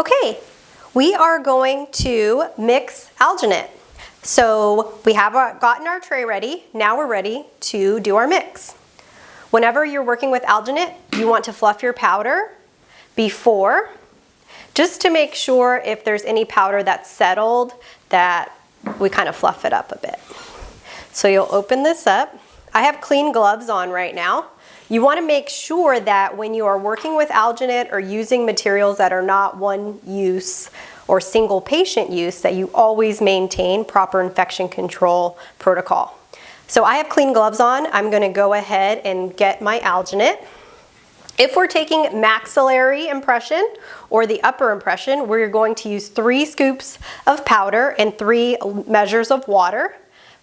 Okay, we are going to mix alginate. So we have gotten our tray ready. Now we're ready to do our mix. Whenever you're working with alginate, you want to fluff your powder before, just to make sure if there's any powder that's settled that we kind of fluff it up a bit. So you'll open this up. I have clean gloves on right now. You want to make sure that when you are working with alginate or using materials that are not one use or single patient use, that you always maintain proper infection control protocol. So I have clean gloves on. I'm going to go ahead and get my alginate. If we're taking maxillary impression or the upper impression, we're going to use 3 scoops of powder and 3 measures of water.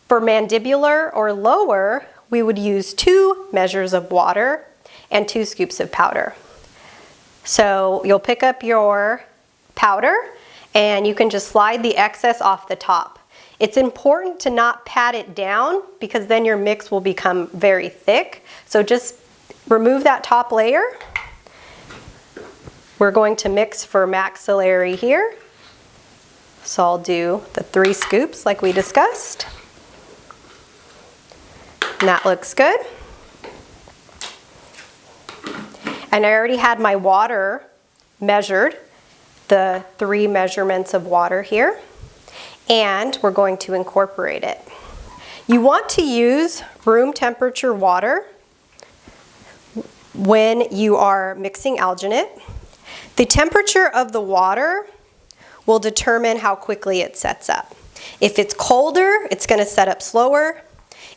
For mandibular or lower, we would use 2 measures of water and 2 scoops of powder. So you'll pick up your powder and you can just slide the excess off the top. It's important to not pat it down because then your mix will become very thick. So just remove that top layer. We're going to mix for maxillary here. So I'll do the 3 scoops like we discussed. And that looks good. And I already had my water measured, the 3 measurements of water here. And we're going to incorporate it. You want to use room temperature water when you are mixing alginate. The temperature of the water will determine how quickly it sets up. If it's colder, it's going to set up slower.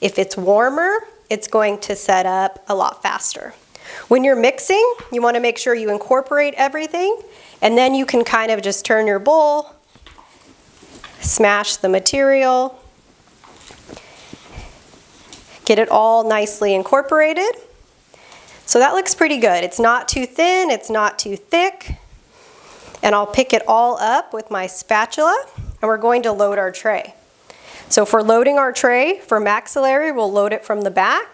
If it's warmer, it's going to set up a lot faster. When you're mixing, you want to make sure you incorporate everything, and then you can kind of just turn your bowl, smash the material, get it all nicely incorporated. So that looks pretty good. It's not too thin, it's not too thick. And I'll pick it all up with my spatula, and we're going to load our tray. So if we're loading our tray for maxillary, we'll load it from the back.